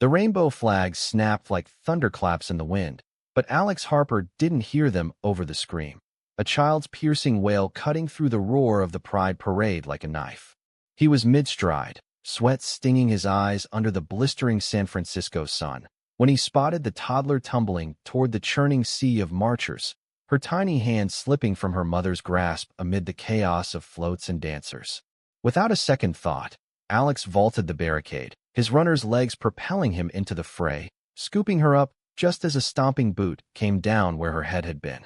The rainbow flags snapped like thunderclaps in the wind, but Alex Harper didn't hear them over the scream. A child's piercing wail cutting through the roar of the Pride Parade like a knife. He was mid-stride, sweat stinging his eyes under the blistering San Francisco sun, when he spotted the toddler tumbling toward the churning sea of marchers, her tiny hand slipping from her mother's grasp amid the chaos of floats and dancers. Without a second thought, Alex vaulted the barricade, his runner's legs propelling him into the fray, scooping her up just as a stomping boot came down where her head had been.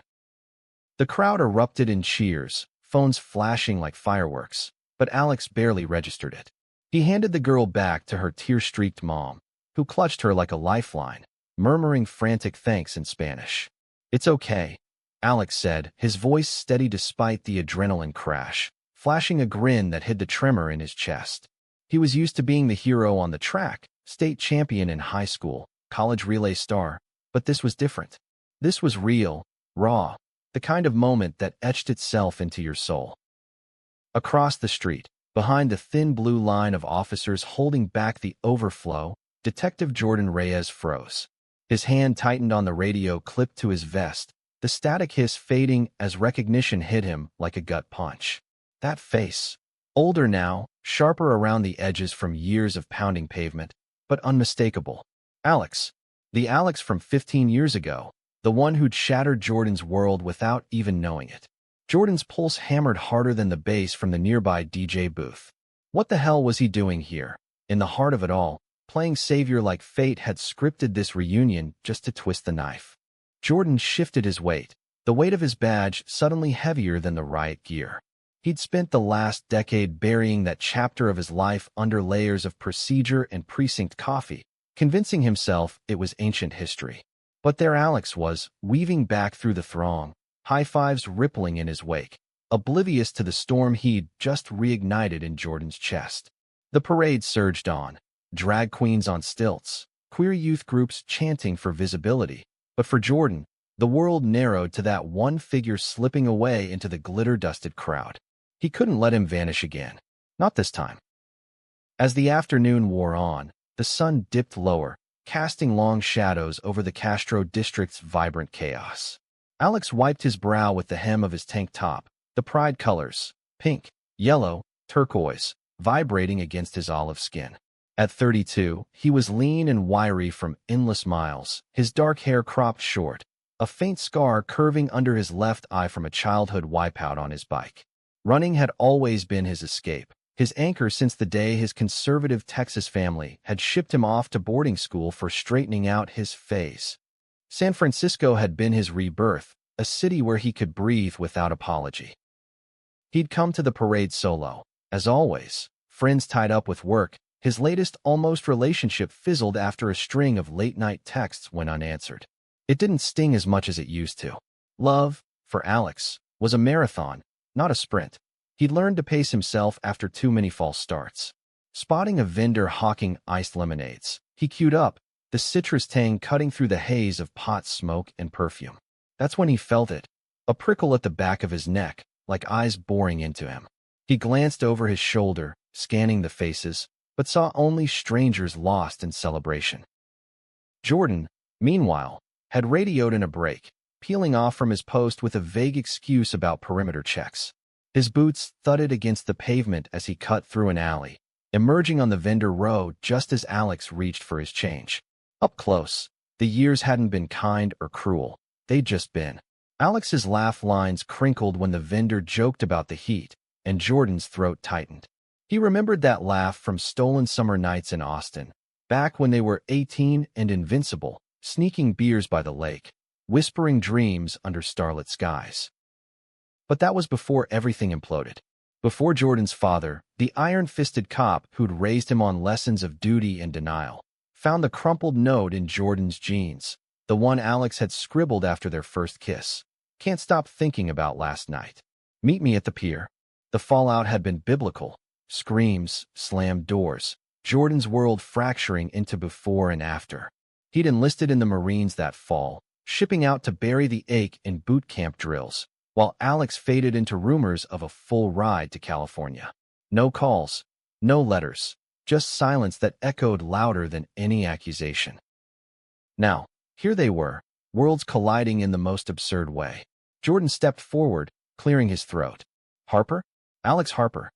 The crowd erupted in cheers, phones flashing like fireworks, but Alex barely registered it. He handed the girl back to her tear-streaked mom, who clutched her like a lifeline, murmuring frantic thanks in Spanish. "It's okay," Alex said, his voice steady despite the adrenaline crash, flashing a grin that hid the tremor in his chest. He was used to being the hero on the track, state champion in high school, college relay star, but this was different. This was real, raw, the kind of moment that etched itself into your soul. Across the street, behind the thin blue line of officers holding back the overflow, Detective Jordan Reyes froze. His hand tightened on the radio clipped to his vest, the static hiss fading as recognition hit him like a gut punch. That face. Older now, sharper around the edges from years of pounding pavement, but unmistakable. Alex. The Alex from 15 years ago, the one who'd shattered Jordan's world without even knowing it. Jordan's pulse hammered harder than the bass from the nearby DJ booth. What the hell was he doing here? In the heart of it all, playing savior like fate had scripted this reunion just to twist the knife. Jordan shifted his weight, the weight of his badge suddenly heavier than the riot gear. He'd spent the last decade burying that chapter of his life under layers of procedure and precinct coffee, convincing himself it was ancient history. But there Alex was, weaving back through the throng, high-fives rippling in his wake, oblivious to the storm he'd just reignited in Jordan's chest. The parade surged on, drag queens on stilts, queer youth groups chanting for visibility, but for Jordan, the world narrowed to that one figure slipping away into the glitter-dusted crowd. He couldn't let him vanish again. Not this time. As the afternoon wore on, the sun dipped lower, casting long shadows over the Castro district's vibrant chaos. Alex wiped his brow with the hem of his tank top, the pride colors, pink, yellow, turquoise, vibrating against his olive skin. At 32, he was lean and wiry from endless miles, his dark hair cropped short, a faint scar curving under his left eye from a childhood wipeout on his bike. Running had always been his escape, his anchor since the day his conservative Texas family had shipped him off to boarding school for straightening out his face. San Francisco had been his rebirth, a city where he could breathe without apology. He'd come to the parade solo. As always, friends tied up with work, his latest almost relationship fizzled after a string of late-night texts went unanswered. It didn't sting as much as it used to. Love, for Alex, was a marathon, not a sprint. He'd learned to pace himself after too many false starts. Spotting a vendor hawking iced lemonades, he queued up, the citrus tang cutting through the haze of pot smoke and perfume. That's when he felt it, a prickle at the back of his neck, like eyes boring into him. He glanced over his shoulder, scanning the faces, but saw only strangers lost in celebration. Jordan, meanwhile, had radioed in a break, peeling off from his post with a vague excuse about perimeter checks. His boots thudded against the pavement as he cut through an alley, emerging on the vendor row just as Alex reached for his change. Up close, the years hadn't been kind or cruel, they'd just been. Alex's laugh lines crinkled when the vendor joked about the heat, and Jordan's throat tightened. He remembered that laugh from stolen summer nights in Austin, back when they were 18 and invincible, sneaking beers by the lake, whispering dreams under starlit skies. But that was before everything imploded. Before Jordan's father, the iron-fisted cop who'd raised him on lessons of duty and denial, found the crumpled note in Jordan's jeans, the one Alex had scribbled after their first kiss. Can't stop thinking about last night. Meet me at the pier. The fallout had been biblical. Screams, slammed doors, Jordan's world fracturing into before and after. He'd enlisted in the Marines that fall, shipping out to bury the ache in boot camp drills, while Alex faded into rumors of a full ride to California. No calls, no letters, just silence that echoed louder than any accusation. Now, here they were, worlds colliding in the most absurd way. Jordan stepped forward, clearing his throat. Harper? Alex Harper.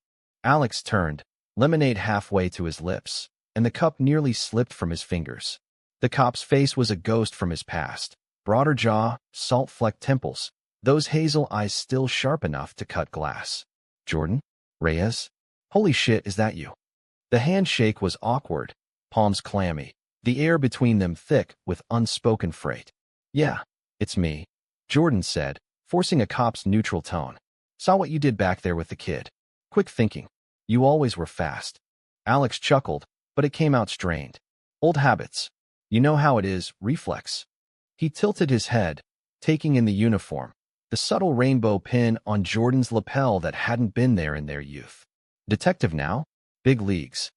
Alex turned, lemonade halfway to his lips, and the cup nearly slipped from his fingers. The cop's face was a ghost from his past. Broader jaw, salt-flecked temples, those hazel eyes still sharp enough to cut glass. Jordan? Reyes? Holy shit, is that you? The handshake was awkward, palms clammy, the air between them thick with unspoken freight. Yeah, it's me, Jordan said, forcing a cop's neutral tone. Saw what you did back there with the kid. Quick thinking. You always were fast. Alex chuckled, but it came out strained. Old habits. You know how it is, reflex. He tilted his head, taking in the uniform, the subtle rainbow pin on Jordan's lapel that hadn't been there in their youth. Detective now? Big leagues.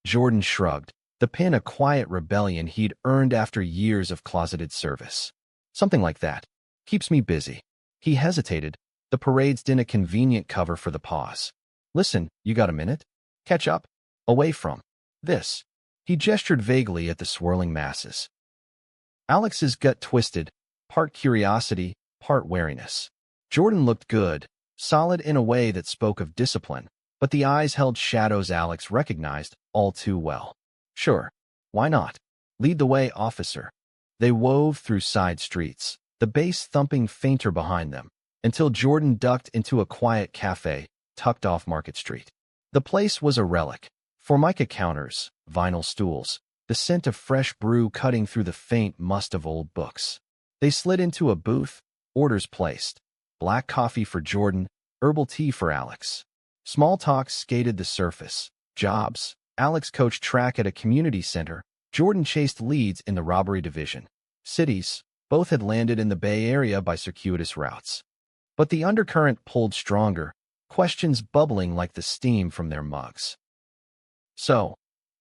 Jordan shrugged, the pin a quiet rebellion he'd earned after years of closeted service. Something like that. Keeps me busy. He hesitated, the parade's in a convenient cover for the pause. Listen, you got a minute? Catch up? Away from this. He gestured vaguely at the swirling masses. Alex's gut twisted, part curiosity, part wariness. Jordan looked good, solid in a way that spoke of discipline, but the eyes held shadows Alex recognized all too well. Sure, why not? Lead the way, officer. They wove through side streets, the bass thumping fainter behind them, until Jordan ducked into a quiet cafe tucked off Market Street. The place was a relic. Formica counters, vinyl stools, the scent of fresh brew cutting through the faint must of old books. They slid into a booth, orders placed. Black coffee for Jordan, herbal tea for Alex. Small talk skated the surface. Jobs. Alex coached track at a community center. Jordan chased leads in the robbery division. Cities. Both had landed in the Bay Area by circuitous routes. But the undercurrent pulled stronger, questions bubbling like the steam from their mugs. So,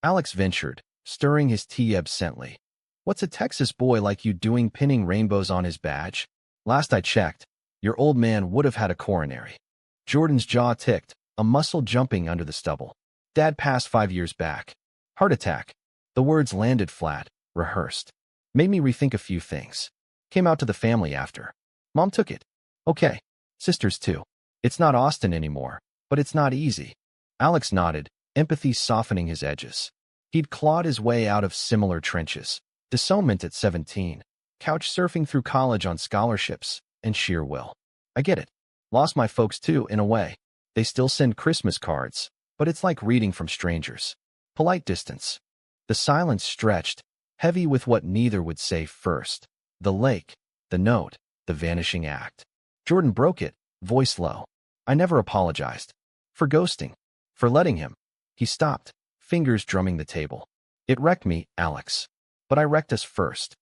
Alex ventured, stirring his tea absently. What's a Texas boy like you doing pinning rainbows on his badge? Last I checked, your old man would have had a coronary. Jordan's jaw ticked, a muscle jumping under the stubble. Dad passed 5 years back. Heart attack. The words landed flat, rehearsed. Made me rethink a few things. Came out to the family after. Mom took it. Okay. Sisters too. It's not Austin anymore, but it's not easy. Alex nodded, empathy softening his edges. He'd clawed his way out of similar trenches. Disownment at 17. Couch surfing through college on scholarships, and sheer will. I get it. Lost my folks too, in a way. They still send Christmas cards, but it's like reading from strangers. Polite distance. The silence stretched, heavy with what neither would say first. The lake, the note, the vanishing act. Jordan broke it, voice low. I never apologized. For ghosting. For letting him. He stopped, fingers drumming the table. It wrecked me, Alex. But I wrecked us first.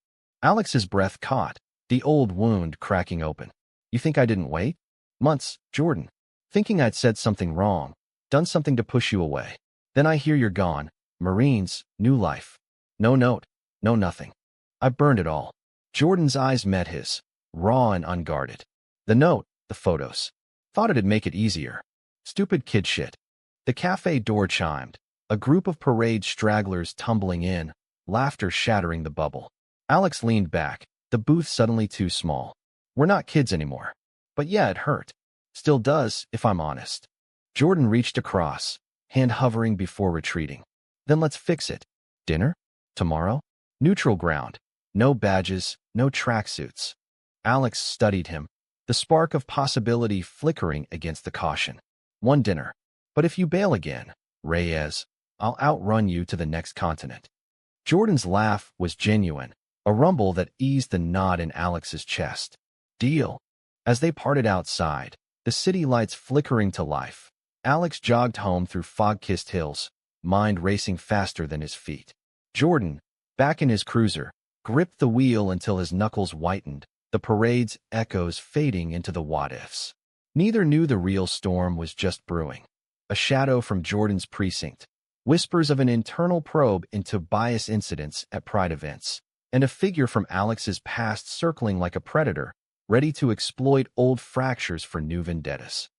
Alex's breath caught, the old wound cracking open. You think I didn't wait? Months, Jordan. Thinking I'd said something wrong, done something to push you away. Then I hear you're gone. Marines, new life. No note, no nothing. I burned it all. Jordan's eyes met his, raw and unguarded. The note, the photos. Thought it'd make it easier. Stupid kid shit. The cafe door chimed, a group of parade stragglers tumbling in, laughter shattering the bubble. Alex leaned back, the booth suddenly too small. We're not kids anymore. But yeah, it hurt. Still does, if I'm honest. Jordan reached across, hand hovering before retreating. Then let's fix it. Dinner? Tomorrow? Neutral ground. No badges, no tracksuits. Alex studied him, the spark of possibility flickering against the caution. One dinner. But if you bail again, Reyes, I'll outrun you to the next continent. Jordan's laugh was genuine, a rumble that eased the knot in Alex's chest. Deal. As they parted outside, the city lights flickering to life, Alex jogged home through fog-kissed hills, mind racing faster than his feet. Jordan, back in his cruiser, gripped the wheel until his knuckles whitened, the parade's echoes fading into the what-ifs. Neither knew the real storm was just brewing. A shadow from Jordan's precinct, whispers of an internal probe into bias incidents at Pride events, and a figure from Alex's past circling like a predator, ready to exploit old fractures for new vendettas.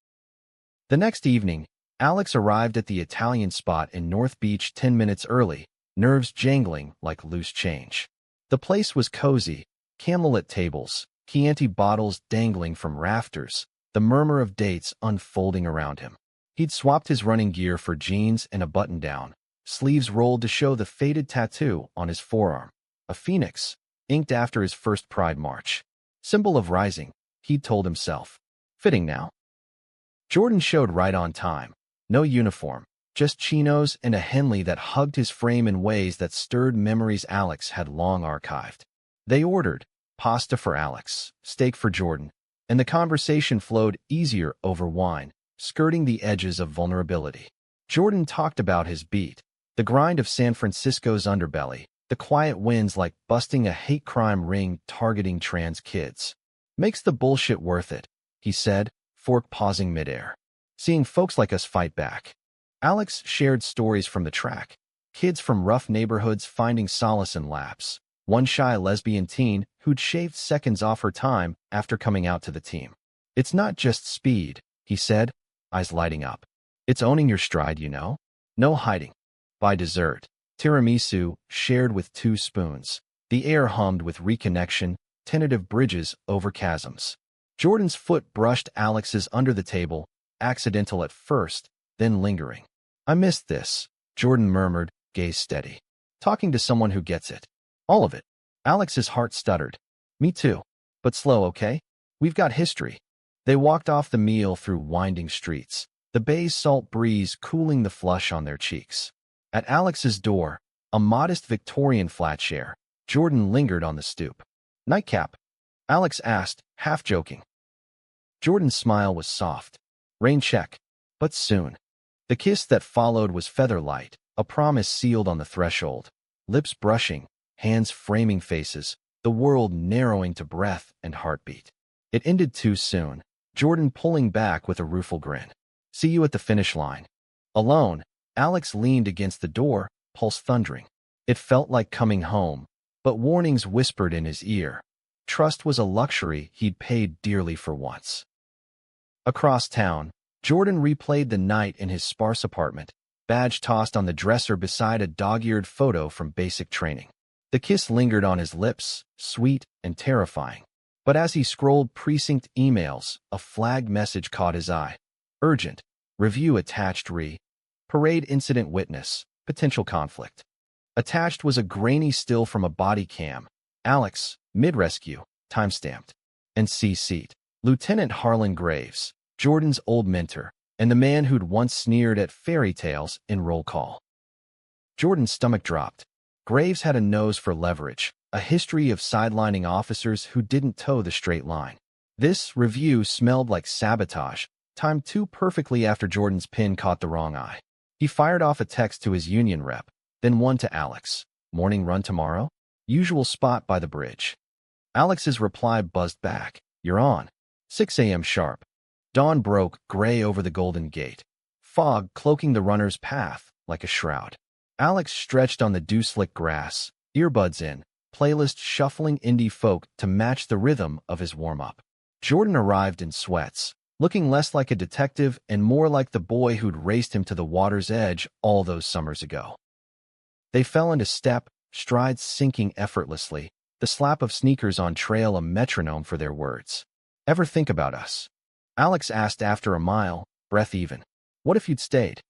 The next evening, Alex arrived at the Italian spot in North Beach 10 minutes early, nerves jangling like loose change. The place was cozy, candlelit tables, Chianti bottles dangling from rafters, the murmur of dates unfolding around him. He'd swapped his running gear for jeans and a button-down, sleeves rolled to show the faded tattoo on his forearm, a phoenix, inked after his first Pride March. Symbol of rising, he'd told himself. Fitting now. Jordan showed right on time. No uniform, just chinos and a Henley that hugged his frame in ways that stirred memories Alex had long archived. They ordered pasta for Alex, steak for Jordan, and the conversation flowed easier over wine, skirting the edges of vulnerability. Jordan talked about his beat, the grind of San Francisco's underbelly, the quiet wins like busting a hate crime ring targeting trans kids. Makes the bullshit worth it, he said, fork pausing midair. Seeing folks like us fight back. Alex shared stories from the track. Kids from rough neighborhoods finding solace in laps. One shy lesbian teen who'd shaved seconds off her time after coming out to the team. It's not just speed, he said, eyes lighting up. It's owning your stride, you know? No hiding. By dessert, tiramisu shared with 2 spoons. The air hummed with reconnection, tentative bridges over chasms. Jordan's foot brushed Alex's under the table, accidental at first, then lingering. I missed this, Jordan murmured, gaze steady. Talking to someone who gets it. All of it. Alex's heart stuttered. Me too. But slow, okay? We've got history. They walked off the meal through winding streets, the bay's salt breeze cooling the flush on their cheeks. At Alex's door, a modest Victorian flat share, Jordan lingered on the stoop. Nightcap? Alex asked, half joking. Jordan's smile was soft. Rain check. But soon. The kiss that followed was feather-light, a promise sealed on the threshold. Lips brushing, hands framing faces, the world narrowing to breath and heartbeat. It ended too soon, Jordan pulling back with a rueful grin. See you at the finish line. Alone, Alex leaned against the door, pulse thundering. It felt like coming home, but warnings whispered in his ear. Trust was a luxury he'd paid dearly for once. Across town, Jordan replayed the night in his sparse apartment, badge tossed on the dresser beside a dog-eared photo from basic training. The kiss lingered on his lips, sweet and terrifying. But as he scrolled precinct emails, a flagged message caught his eye. Urgent. Review attached Parade incident witness. Potential conflict. Attached was a grainy still from a body cam. Alex, mid-rescue, timestamped. And CC'd. Lieutenant Harlan Graves, Jordan's old mentor, and the man who'd once sneered at fairy tales in roll call. Jordan's stomach dropped. Graves had a nose for leverage, a history of sidelining officers who didn't toe the straight line. This review smelled like sabotage, timed too perfectly after Jordan's pin caught the wrong eye. He fired off a text to his union rep, then one to Alex. Morning run tomorrow? Usual spot by the bridge. Alex's reply buzzed back. You're on. 6 a.m. sharp. Dawn broke, gray over the Golden Gate. Fog cloaking the runner's path like a shroud. Alex stretched on the dew-slick grass, earbuds in, playlist shuffling indie folk to match the rhythm of his warm-up. Jordan arrived in sweats, looking less like a detective and more like the boy who'd raced him to the water's edge all those summers ago. They fell into step, strides sinking effortlessly, the slap of sneakers on trail a metronome for their words. Ever think about us? Alex asked after a mile, breath even. What if you'd stayed?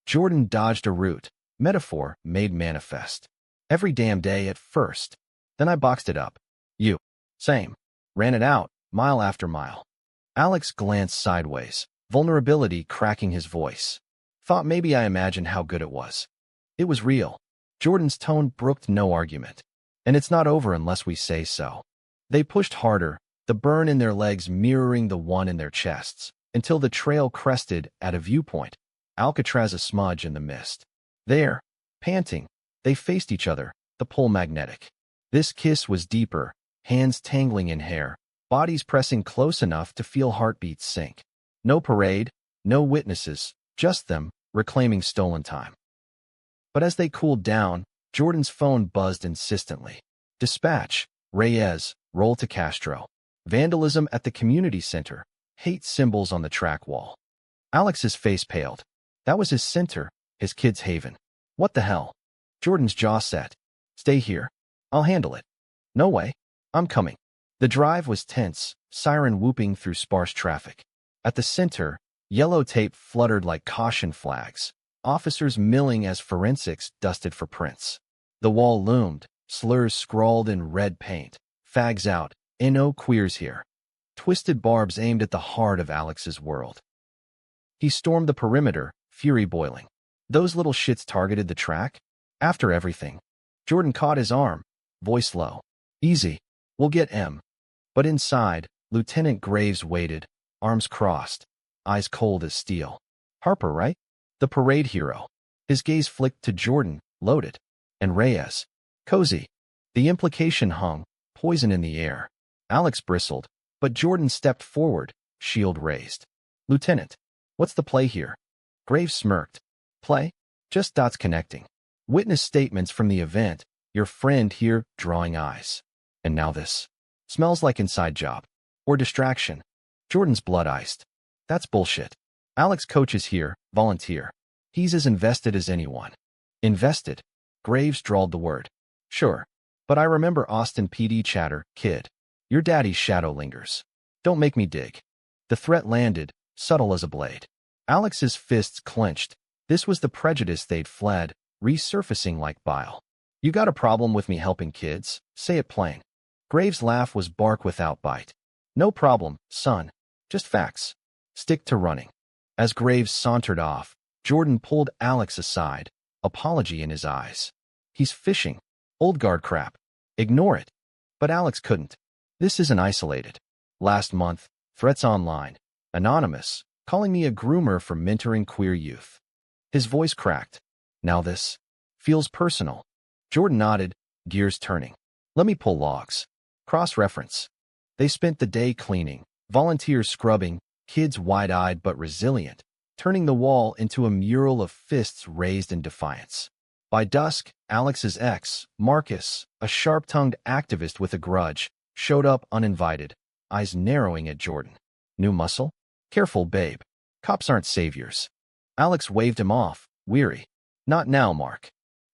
Jordan dodged a route, metaphor made manifest. Every damn day at first. Then I boxed it up. You. Same. Ran it out, mile after mile. Alex glanced sideways, vulnerability cracking his voice. Thought maybe I imagined how good it was. It was real. Jordan's tone brooked no argument. And it's not over unless we say so. They pushed harder, the burn in their legs mirroring the one in their chests, until the trail crested at a viewpoint, Alcatraz a smudge in the mist. There, panting, they faced each other, the pull magnetic. This kiss was deeper, hands tangling in hair, bodies pressing close enough to feel heartbeats sync. No parade, no witnesses, just them, reclaiming stolen time. But as they cooled down, Jordan's phone buzzed insistently. Dispatch, Reyes, roll to Castro. Vandalism at the community center, hate symbols on the track wall. Alex's face paled. That was his center, his kid's haven. What the hell? Jordan's jaw set. Stay here. I'll handle it. No way. I'm coming. The drive was tense, siren whooping through sparse traffic. At the center, yellow tape fluttered like caution flags, officers milling as forensics dusted for prints. The wall loomed, slurs scrawled in red paint. Fags out, no queers here. Twisted barbs aimed at the heart of Alex's world. He stormed the perimeter, fury boiling. Those little shits targeted the track? After everything. Jordan caught his arm, voice low. Easy. We'll get M. But inside, Lieutenant Graves waited, arms crossed, eyes cold as steel. Harper, right? The parade hero. His gaze flicked to Jordan, loaded. And Reyes. Cozy. The implication hung, poison in the air. Alex bristled, but Jordan stepped forward, shield raised. Lieutenant, what's the play here? Graves smirked. Play? Just dots connecting. Witness statements from the event, your friend here drawing eyes. And now this. Smells like inside job. Or distraction. Jordan's blood iced. That's bullshit. Alex coaches here, volunteer. He's as invested as anyone. Invested? Graves drawled the word. Sure. But I remember Austin PD chatter, kid. Your daddy's shadow lingers. Don't make me dig. The threat landed, subtle as a blade. Alex's fists clenched. This was the prejudice they'd fled, resurfacing like bile. You got a problem with me helping kids? Say it plain. Graves' laugh was bark without bite. No problem, son. Just facts. Stick to running. As Graves sauntered off, Jordan pulled Alex aside, apology in his eyes. He's fishing. Old guard crap. Ignore it. But Alex couldn't. This isn't isolated. Last month, threats online. Anonymous, calling me a groomer for mentoring queer youth. His voice cracked. Now this feels personal. Jordan nodded, gears turning. Let me pull logs. Cross-reference. They spent the day cleaning, volunteers scrubbing, kids wide-eyed but resilient, turning the wall into a mural of fists raised in defiance. By dusk, Alex's ex, Marcus, a sharp-tongued activist with a grudge, showed up uninvited, eyes narrowing at Jordan. New muscle? Careful, babe. Cops aren't saviors. Alex waved him off, weary. Not now, Mark.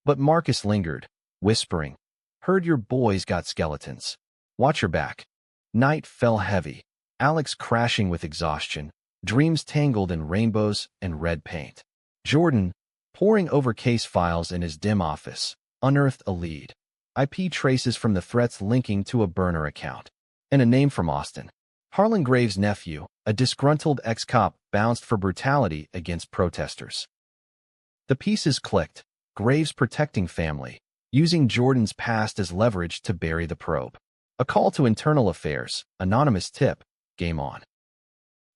But Marcus lingered, whispering. Heard your boys got skeletons. Watch your back. Night fell heavy, Alex crashing with exhaustion, dreams tangled in rainbows and red paint. Jordan, poring over case files in his dim office, unearthed a lead. IP traces from the threats linking to a burner account. And a name from Austin. Harlan Graves' nephew, a disgruntled ex-cop bounced for brutality against protesters. The pieces clicked, Graves protecting family, using Jordan's past as leverage to bury the probe. A call to internal affairs, anonymous tip, game on.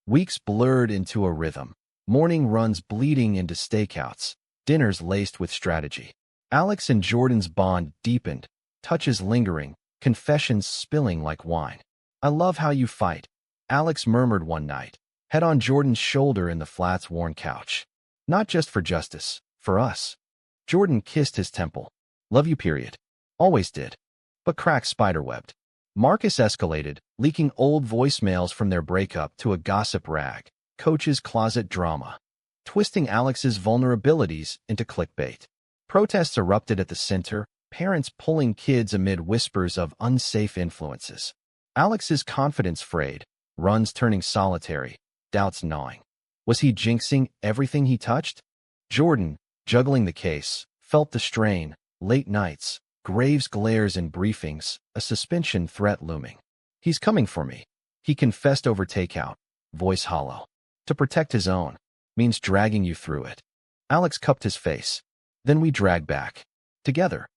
Weeks blurred into a rhythm, morning runs bleeding into stakeouts, dinners laced with strategy. Alex and Jordan's bond deepened, touches lingering, confessions spilling like wine. I love how you fight, Alex murmured one night, head on Jordan's shoulder in the flat's worn couch. Not just for justice, for us. Jordan kissed his temple. Love you, period. Always did. But cracks spiderwebbed. Marcus escalated, leaking old voicemails from their breakup to a gossip rag, coach's closet drama, twisting Alex's vulnerabilities into clickbait. Protests erupted at the center, parents pulling kids amid whispers of unsafe influences. Alex's confidence frayed, runs turning solitary, doubts gnawing. Was he jinxing everything he touched? Jordan, juggling the case, felt the strain, late nights, Graves glares in briefings, a suspension threat looming. He's coming for me. He confessed over takeout, voice hollow. To protect his own means dragging you through it. Alex cupped his face. Then we dragged back. Together.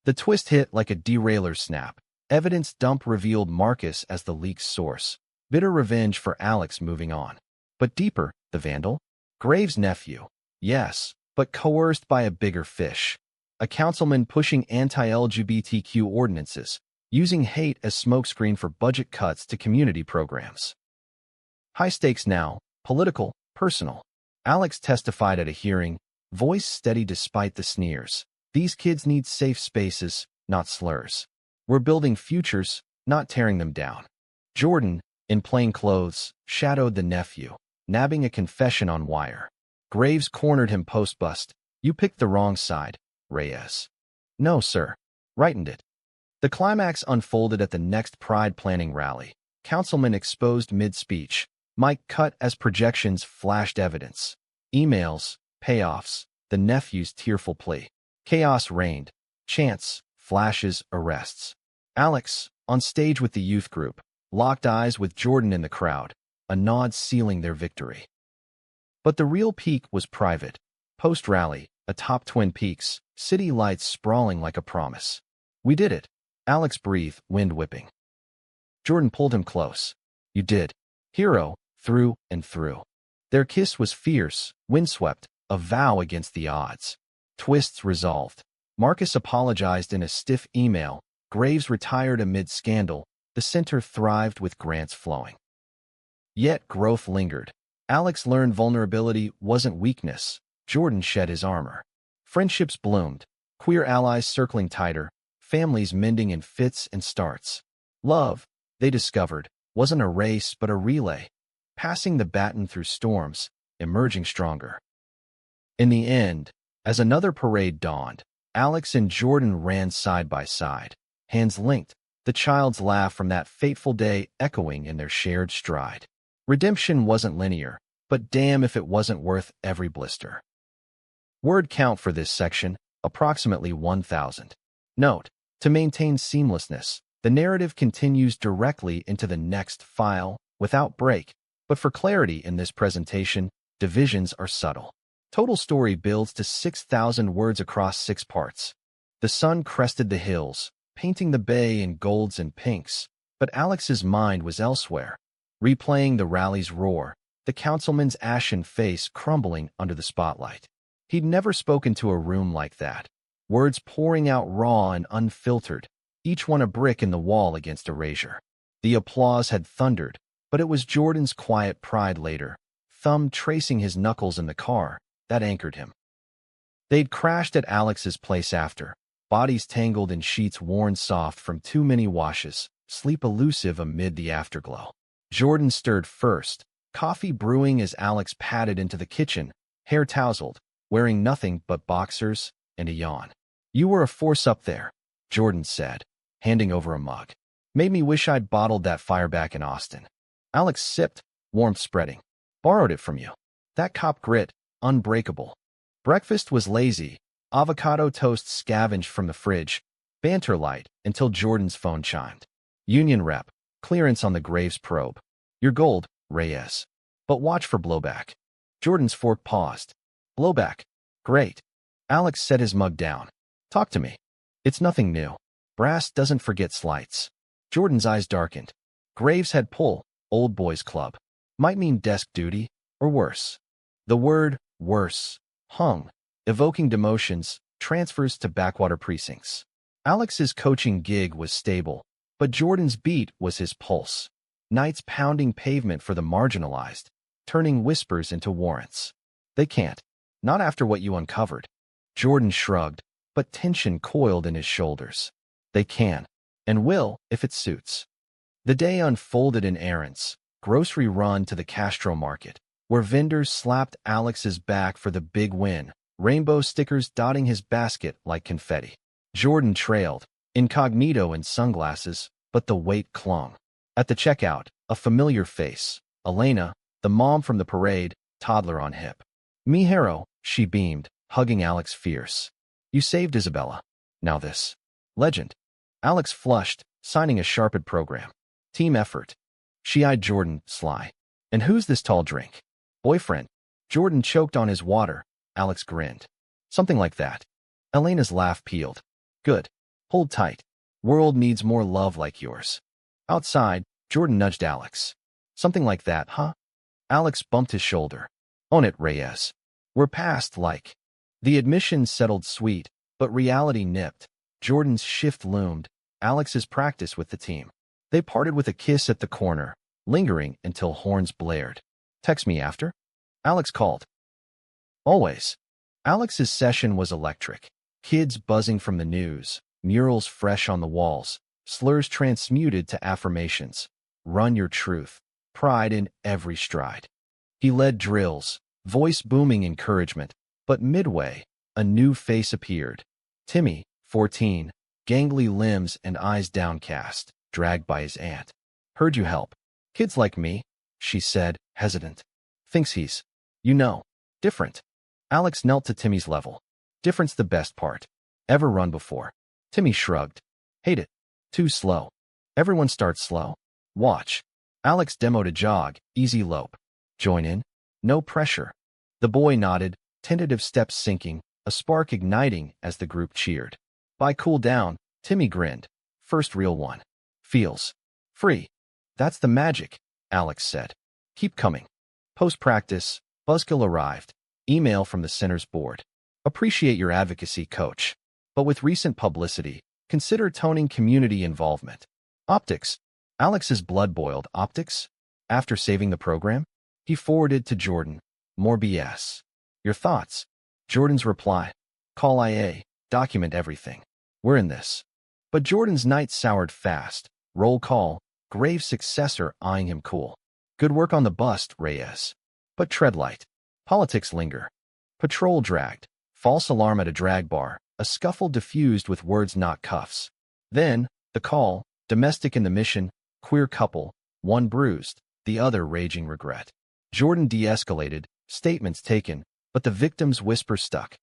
The twist hit like a derailer snap. Evidence dump revealed Marcus as the leak's source. Bitter revenge for Alex moving on. But deeper, the vandal? Graves' nephew. Yes, but coerced by a bigger fish. A councilman pushing anti-LGBTQ ordinances, using hate as smokescreen for budget cuts to community programs. High stakes now, political, personal. Alex testified at a hearing, voice steady despite the sneers. These kids need safe spaces, not slurs. We're building futures, not tearing them down. Jordan, in plain clothes, shadowed the nephew, nabbing a confession on wire. Graves cornered him post-bust. You picked the wrong side, Reyes. No, sir. Rightened it. The climax unfolded at the next Pride planning rally. Councilman exposed mid-speech. Mike cut as projections flashed evidence. Emails, payoffs, the nephew's tearful plea. Chaos reigned. Chants, flashes, arrests. Alex, on stage with the youth group, locked eyes with Jordan in the crowd, a nod sealing their victory. But the real peak was private. Post-rally, atop Twin Peaks, city lights sprawling like a promise. We did it. Alex breathed, wind whipping. Jordan pulled him close. You did. Hero, through and through. Their kiss was fierce, windswept, a vow against the odds. Twists resolved. Marcus apologized in a stiff email. Graves retired amid scandal. The center thrived with grants flowing. Yet growth lingered. Alex learned vulnerability wasn't weakness. Jordan shed his armor. Friendships bloomed. Queer allies circling tighter. Families mending in fits and starts. Love, they discovered, wasn't a race but a relay. Passing the baton through storms, emerging stronger. In the end, as another parade dawned, Alex and Jordan ran side by side, hands linked, the child's laugh from that fateful day echoing in their shared stride. Redemption wasn't linear, but damn if it wasn't worth every blister. Word count for this section, approximately 1,000. Note, to maintain seamlessness, the narrative continues directly into the next file, without break, but for clarity in this presentation, divisions are subtle. Total story builds to 6,000 words across 6 parts. The sun crested the hills, painting the bay in golds and pinks, but Alex's mind was elsewhere, replaying the rally's roar, the councilman's ashen face crumbling under the spotlight. He'd never spoken to a room like that, words pouring out raw and unfiltered, each one a brick in the wall against erasure. The applause had thundered, but it was Jordan's quiet pride later, thumb tracing his knuckles in the car, that anchored him. They'd crashed at Alex's place after, bodies tangled in sheets worn soft from too many washes, sleep elusive amid the afterglow. Jordan stirred first, coffee brewing as Alex padded into the kitchen, hair tousled, wearing nothing but boxers and a yawn. You were a force up there, Jordan said, handing over a mug. Made me wish I'd bottled that fire back in Austin. Alex sipped, warmth spreading. Borrowed it from you. That cop grit, unbreakable. Breakfast was lazy, avocado toast scavenged from the fridge, banter light until Jordan's phone chimed. Union rep, clearance on the Graves probe. You're gold, Reyes. But watch for blowback. Jordan's fork paused. Blowback. Great. Alex set his mug down. Talk to me. It's nothing new. Brass doesn't forget slights. Jordan's eyes darkened. Graves had pull, old boys club. Might mean desk duty, or worse. The word, worse, hung, evoking demotions, transfers to backwater precincts. Alex's coaching gig was stable, but Jordan's beat was his pulse. Nights pounding pavement for the marginalized, turning whispers into warrants. They can't. Not after what you uncovered. Jordan shrugged, but tension coiled in his shoulders. They can, and will, if it suits. The day unfolded in errands, grocery run to the Castro market, where vendors slapped Alex's back for the big win, rainbow stickers dotting his basket like confetti. Jordan trailed, incognito in sunglasses, but the weight clung. At the checkout, a familiar face, Elena, the mom from the parade, toddler on hip. Mi hero, she beamed, hugging Alex fierce. You saved Isabella. Now this. Legend. Alex flushed, signing a sharpened program. Team effort. She eyed Jordan, sly. And who's this tall drink? Boyfriend. Jordan choked on his water. Alex grinned. Something like that. Elena's laugh peeled. Good. Hold tight. World needs more love like yours. Outside, Jordan nudged Alex. Something like that, huh? Alex bumped his shoulder. Own it, Reyes. We're past like. The admission settled sweet, but reality nipped. Jordan's shift loomed, Alex's practice with the team. They parted with a kiss at the corner, lingering until horns blared. Text me after? Alex called. Always. Alex's session was electric. Kids buzzing from the news, murals fresh on the walls, slurs transmuted to affirmations. Run your truth. Pride in every stride. He led drills, voice booming encouragement, but midway, a new face appeared. Timmy, 14, gangly limbs and eyes downcast, dragged by his aunt. Heard you help. Kids like me, she said, hesitant. Thinks he's, different. Alex knelt to Timmy's level. Different's the best part. Ever run before? Timmy shrugged. Hate it. Too slow. Everyone starts slow. Watch. Alex demoed a jog, easy lope. Join in? No pressure. The boy nodded, tentative steps sinking, a spark igniting as the group cheered. By cool down, Timmy grinned. First real one. Feels free. That's the magic, Alex said. Keep coming. Post-practice, Buzzkill arrived. Email from the center's board. Appreciate your advocacy, coach. But with recent publicity, consider toning community involvement. Optics. Alex's blood boiled. Optics? After saving the program? He forwarded to Jordan. More BS. Your thoughts? Jordan's reply. Call IA. Document everything. We're in this. But Jordan's night soured fast. Roll call. Grave successor eyeing him cool. Good work on the bust, Reyes. But tread light. Politics linger. Patrol dragged. False alarm at a drag bar. A scuffle diffused with words not cuffs. Then, the call. Domestic in the mission. Queer couple. One bruised. The other raging regret. Jordan de-escalated. Statements taken. But the victim's whisper stuck.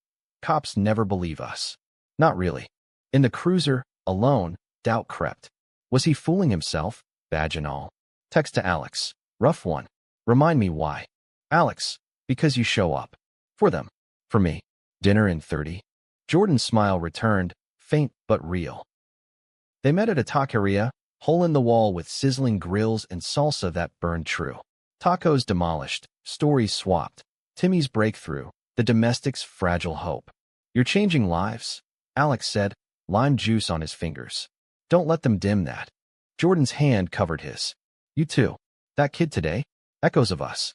Cops never believe us. Not really. In the cruiser, alone, doubt crept. Was he fooling himself? Badge and all. Text to Alex. Rough one. Remind me why. Alex, because you show up. For them. For me. Dinner in 30. Jordan's smile returned, faint but real. They met at a taqueria, hole in the wall with sizzling grills and salsa that burned true. Tacos demolished, stories swapped. Timmy's breakthrough, the domestic's fragile hope. You're changing lives, Alex said, lime juice on his fingers. Don't let them dim that. Jordan's hand covered his. You too. That kid today? Echoes of us.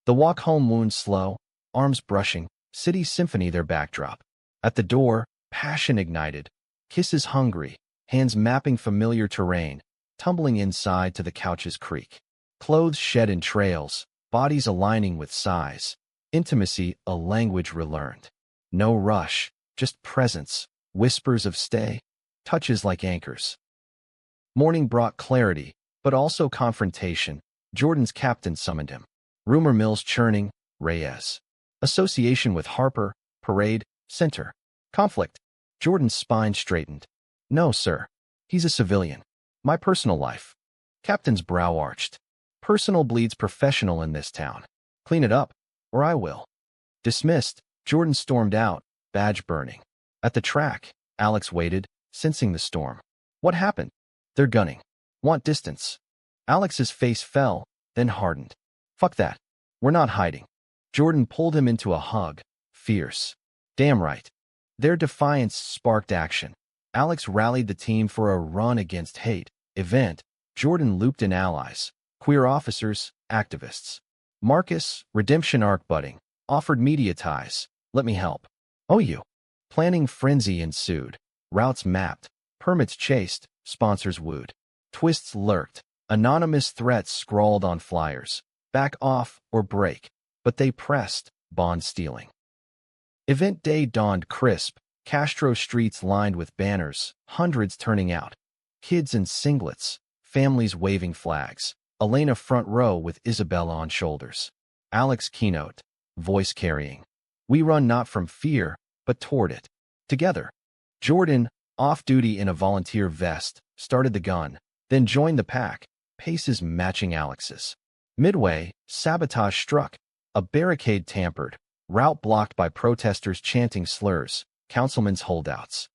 The walk home wound slow, arms brushing, city symphony their backdrop. At the door, passion ignited. Kisses hungry, hands mapping familiar terrain, tumbling inside to the couch's creak. Clothes shed in trails, bodies aligning with sighs. Intimacy, a language relearned. No rush, just presence, whispers of stay, touches like anchors. Morning brought clarity, but also confrontation. Jordan's captain summoned him. Rumor mills churning, Reyes. Association with Harper, parade, center. Conflict. Jordan's spine straightened. No, sir. He's a civilian. My personal life. Captain's brow arched. Personal bleeds professional in this town. Clean it up, or I will. Dismissed, Jordan stormed out, badge burning. At the track, Alex waited, sensing the storm. What happened? They're gunning. Want distance. Alex's face fell, then hardened. Fuck that. We're not hiding. Jordan pulled him into a hug, fierce. Damn right. Their defiance sparked action. Alex rallied the team for a run against hate event. Jordan looped in allies, queer officers, activists. Marcus, redemption arc budding, offered media ties. Let me help. Oh, you. Planning frenzy ensued. Routes mapped, permits chased, sponsors wooed. Twists lurked, anonymous threats scrawled on flyers. Back off or break. But they pressed, bond stealing. Event day dawned crisp, Castro streets lined with banners, hundreds turning out. Kids in singlets, families waving flags. Elena front row with Isabella on shoulders. Alex keynote, voice carrying. We run not from fear, but toward it. Together. Jordan, off-duty in a volunteer vest, started the gun, then joined the pack, paces matching Alex's. Midway, sabotage struck. A barricade tampered, route blocked by protesters chanting slurs, councilmen's holdouts.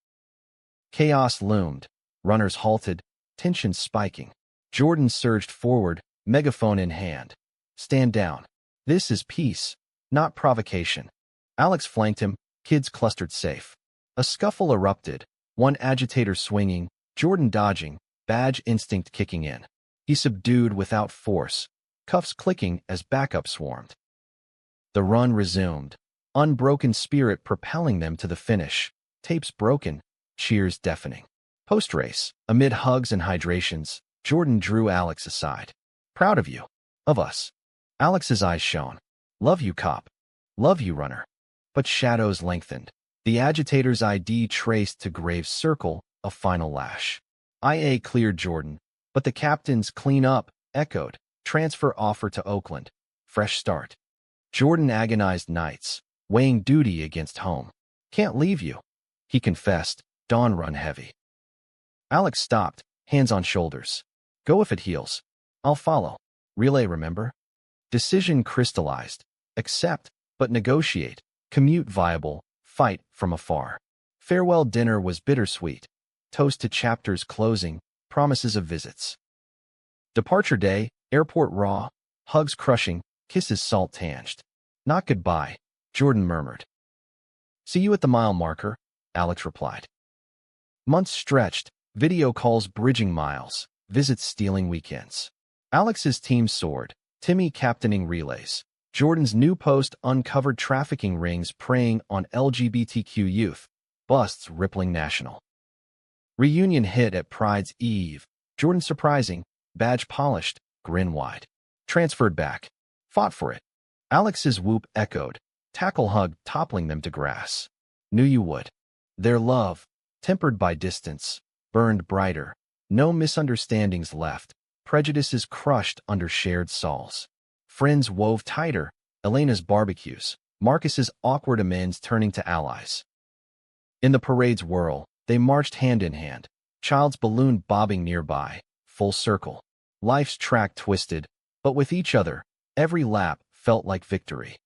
Chaos loomed, runners halted, tension spiking. Jordan surged forward, megaphone in hand. Stand down. This is peace, not provocation. Alex flanked him, kids clustered safe. A scuffle erupted, one agitator swinging, Jordan dodging, badge instinct kicking in. He subdued without force, cuffs clicking as backup swarmed. The run resumed, unbroken spirit propelling them to the finish. Tapes broken, cheers deafening. Post-race, amid hugs and hydrations, Jordan drew Alex aside. Proud of you. Of us. Alex's eyes shone. Love you, cop. Love you, runner. But shadows lengthened. The agitator's ID traced to Graves' circle, a final lash. IA cleared Jordan, but the captain's clean up echoed. Transfer offer to Oakland. Fresh start. Jordan agonized nights, weighing duty against home. Can't leave you, he confessed, dawn run heavy. Alex stopped, hands on shoulders. Go if it heals. I'll follow. Relay, remember? Decision crystallized. Accept, but negotiate. Commute viable. Fight from afar. Farewell dinner was bittersweet. Toast to chapters closing. Promises of visits. Departure day. Airport raw. Hugs crushing. Kisses salt-tanged. Not goodbye, Jordan murmured. See you at the mile marker, Alex replied. Months stretched. Video calls bridging miles. Visits stealing weekends. Alex's team soared. Timmy captaining relays. Jordan's new post uncovered trafficking rings preying on LGBTQ youth. Busts rippling national. Reunion hit at Pride's Eve. Jordan surprising. Badge polished. Grin wide. Transferred back. Fought for it. Alex's whoop echoed. Tackle hug toppling them to grass. Knew you would. Their love, tempered by distance, burned brighter. No misunderstandings left. Prejudices crushed under shared sols. Friends wove tighter. Elena's barbecues. Marcus's awkward amends turning to allies. In the parade's whirl, they marched hand in hand. Child's balloon bobbing nearby. Full circle. Life's track twisted, but with each other, every lap felt like victory.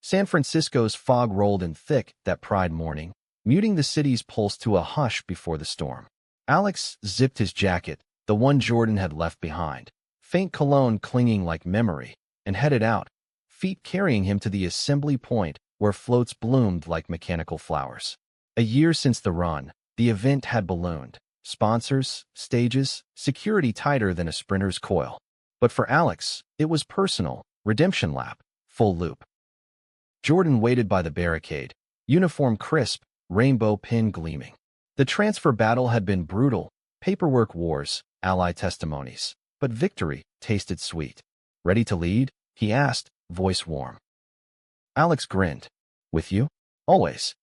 San Francisco's fog rolled in thick that Pride morning, muting the city's pulse to a hush before the storm. Alex zipped his jacket, the one Jordan had left behind, faint cologne clinging like memory, and headed out, feet carrying him to the assembly point where floats bloomed like mechanical flowers. A year since the run, the event had ballooned. Sponsors, stages, security tighter than a sprinter's coil. But for Alex, it was personal, redemption lap, full loop. Jordan waited by the barricade, uniform crisp, rainbow pin gleaming. The transfer battle had been brutal, paperwork wars, ally testimonies, but victory tasted sweet. Ready to lead? He asked, voice warm. Alex grinned. With you? Always.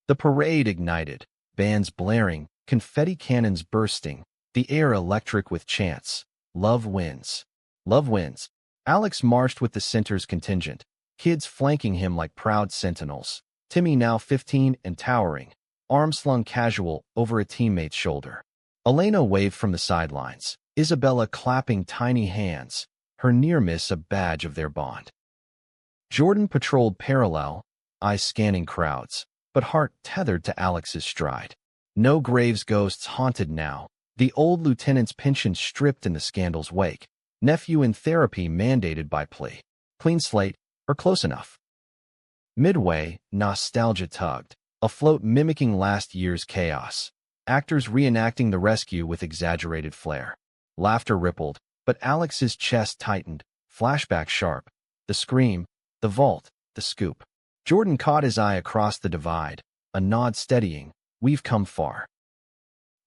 The parade ignited, bands blaring, confetti cannons bursting, the air electric with chants. Love wins. Love wins. Alex marched with the center's contingent, kids flanking him like proud sentinels. Timmy now 15 and towering, arm slung casual over a teammate's shoulder. Elena waved from the sidelines, Isabella clapping tiny hands, her near miss a badge of their bond. Jordan patrolled parallel, eyes scanning crowds, but heart tethered to Alex's stride. No Graves ghosts haunted now, the old lieutenant's pension stripped in the scandal's wake, nephew in therapy mandated by plea. Clean slate, or close enough. Midway, nostalgia tugged, afloat mimicking last year's chaos. Actors reenacting the rescue with exaggerated flair. Laughter rippled, but Alex's chest tightened, flashback sharp. The scream, the vault, the scoop. Jordan caught his eye across the divide, a nod steadying. We've come far.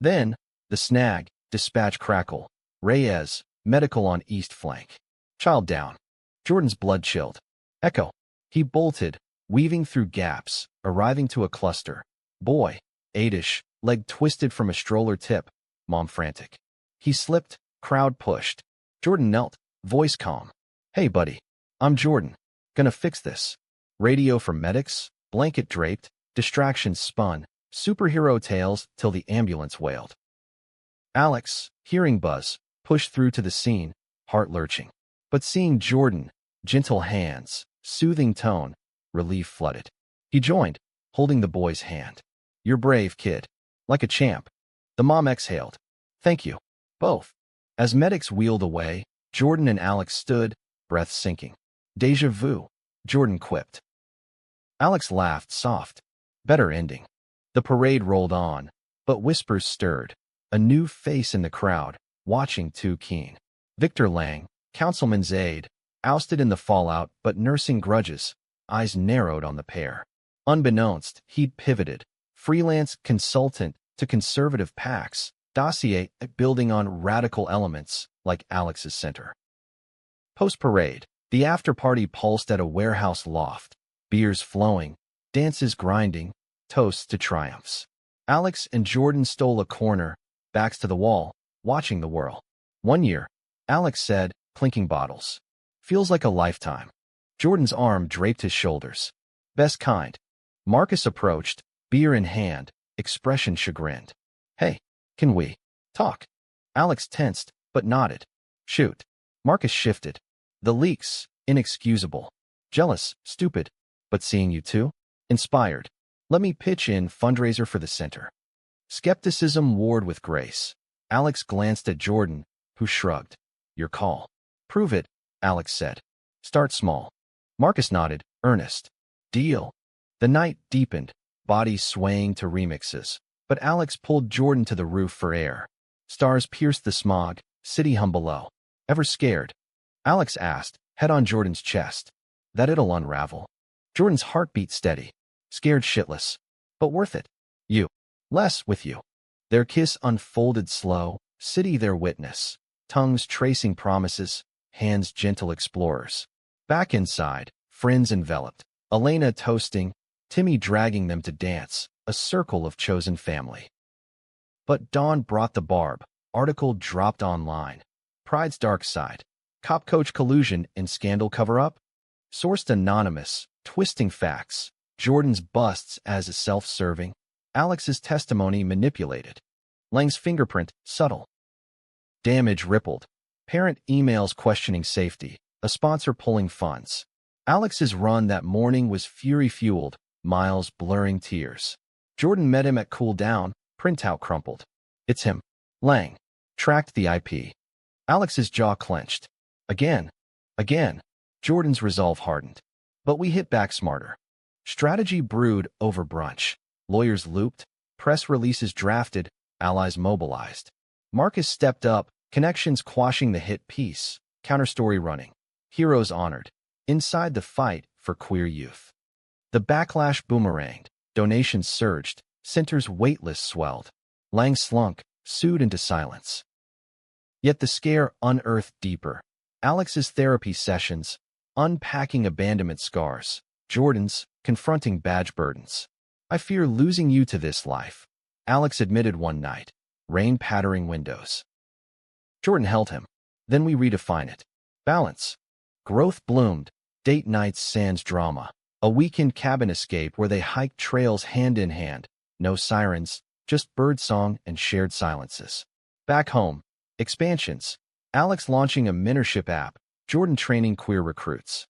Then, the snag, dispatch crackle. Reyes, medical on east flank. Child down. Jordan's blood chilled. Echo. He bolted, weaving through gaps, arriving to a cluster. Boy, 8ish, leg twisted from a stroller tip. Mom frantic. He slipped, crowd pushed. Jordan knelt, voice calm. Hey buddy, I'm Jordan. Gonna fix this. Radio for medics, blanket draped, distractions spun, superhero tales till the ambulance wailed. Alex, hearing buzz, pushed through to the scene, heart lurching. But seeing Jordan, gentle hands, soothing tone, relief flooded. He joined, holding the boy's hand. You're brave, kid. Like a champ. The mom exhaled. Thank you. Both. As medics wheeled away, Jordan and Alex stood, breath sinking. Deja vu, Jordan quipped. Alex laughed soft. Better ending. The parade rolled on, but whispers stirred. A new face in the crowd, watching too keen. Victor Lang, councilman's aide, ousted in the fallout but nursing grudges, eyes narrowed on the pair. Unbeknownst, he'd pivoted, freelance consultant to conservative PACs, dossier building on radical elements like Alex's center. Post-parade, the after-party pulsed at a warehouse loft. beers flowing, dances grinding, toasts to triumphs. Alex and Jordan stole a corner, backs to the wall, watching the whirl. One year, Alex said, clinking bottles. Feels like a lifetime. Jordan's arm draped his shoulders. Best kind. Marcus approached, beer in hand, expression chagrined. Hey, can we talk? Alex tensed, but nodded. Shoot. Marcus shifted. The leaks, inexcusable. Jealous, stupid. But seeing you too? Inspired. Let me pitch in fundraiser for the center. Skepticism warred with grace. Alex glanced at Jordan, who shrugged. Your call. Prove it, Alex said. Start small. Marcus nodded, earnest. Deal. The night deepened, bodies swaying to remixes. But Alex pulled Jordan to the roof for air. Stars pierced the smog, city hum below. Ever scared? Alex asked, head on Jordan's chest. That it'll unravel. Jordan's heart beat steady. Scared shitless. But worth it. You. Less with you. Their kiss unfolded slow, city their witness. Tongues tracing promises, hands gentle explorers. Back inside, friends enveloped. Elena toasting, Timmy dragging them to dance, a circle of chosen family. But dawn brought the barb. Article dropped online. Pride's dark side. Cop coach collusion in scandal cover-up? Sourced anonymous, twisting facts. Jordan's busts as a self-serving. Alex's testimony manipulated. Lang's fingerprint subtle. Damage rippled. Parent emails questioning safety. A sponsor pulling funds. Alex's run that morning was fury-fueled, miles blurring tears. Jordan met him at cool down, printout crumpled. It's him. Lang. Tracked the IP. Alex's jaw clenched. Again. Jordan's resolve hardened. But we hit back smarter. Strategy brewed over brunch. Lawyers looped. Press releases drafted. Allies mobilized. Marcus stepped up. Connections quashing the hit piece. Counterstory running. Heroes honored. Inside the fight for queer youth. The backlash boomeranged. Donations surged. Center's waitlist swelled. Lang slunk, sued into silence. Yet the scare unearthed deeper. Alex's therapy sessions, unpacking abandonment scars. Jordan's, confronting badge burdens. I fear losing you to this life, Alex admitted one night, rain pattering windows. Jordan held him. Then we redefine it. Balance. Growth bloomed. Date nights sans drama. A weekend cabin escape where they hiked trails hand in hand. No sirens, just birdsong and shared silences. Back home. Expansions. Alex launching a mentorship app. Jordan training queer recruits.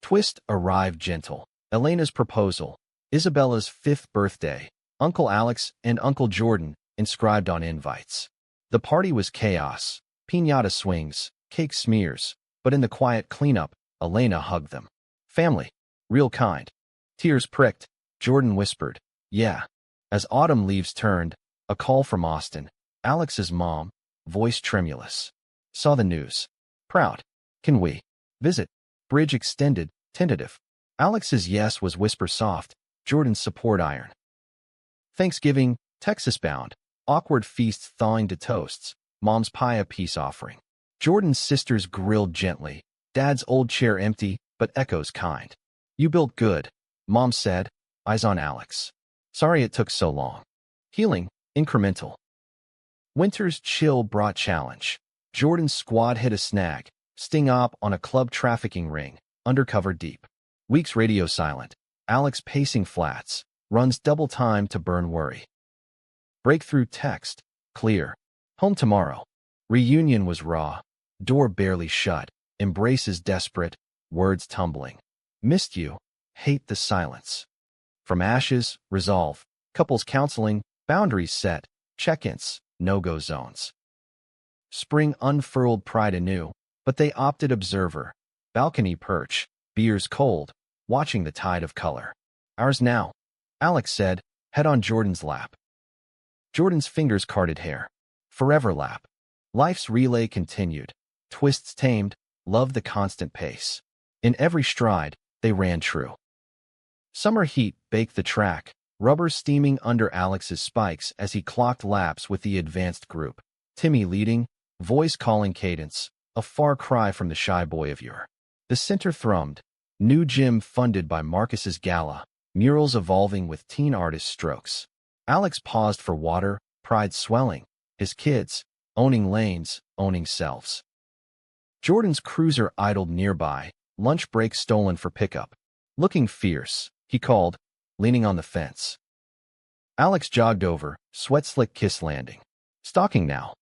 Twist arrived gentle. Elena's proposal. Isabella's 5th birthday. Uncle Alex and Uncle Jordan inscribed on invites. The party was chaos. Piñata swings, cake smears. But in the quiet cleanup, Elena hugged them. Family. Real kind. Tears pricked. Jordan whispered, yeah. As autumn leaves turned, a call from Austin. Alex's mom, voice tremulous. Saw the news. Proud. Can we visit? Bridge extended, tentative. Alex's yes was whisper soft. Jordan's support iron. Thanksgiving, Texas bound. Awkward feasts thawing to toasts. Mom's pie a peace offering. Jordan's sisters grilled gently. Dad's old chair empty, but echoes kind. You built good, Mom said, eyes on Alex. Sorry it took so long. Healing, incremental. Winter's chill brought challenge. Jordan's squad hit a snag. Sting op on a club trafficking ring. Undercover deep. Weeks radio silent. Alex pacing flats. Runs double time to burn worry. Breakthrough text. Clear. Home tomorrow. Reunion was raw. Door barely shut. Embraces desperate. Words tumbling. Missed you. Hate the silence. From ashes, resolve. Couples counseling. Boundaries set. Check-ins. No-go zones. Spring unfurled pride anew, but they opted observer. Balcony perch. Beers cold. Watching the tide of color. Ours now. Alex said, head on Jordan's lap. Jordan's fingers carded hair. Forever lap. Life's relay continued. Twists tamed. Love the constant pace. In every stride, they ran true. Summer heat baked the track. Rubber steaming under Alex's spikes as he clocked laps with the advanced group. Timmy leading, voice calling cadence, a far cry from the shy boy of yore. The center thrummed. New gym funded by Marcus's gala. Murals evolving with teen artist strokes. Alex paused for water, pride swelling. His kids, owning lanes, owning selves. Jordan's cruiser idled nearby, lunch break stolen for pickup. Looking fierce, he called, leaning on the fence. Alex jogged over, sweat-slick kiss landing. Stalking now.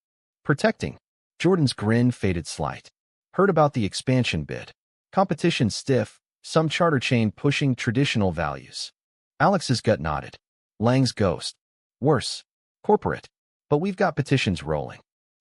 Protecting. Jordan's grin faded slight. Heard about the expansion bid. Competition stiff, some charter chain pushing traditional values. Alex's gut nodded. Lang's ghost. Worse. Corporate. But we've got petitions rolling.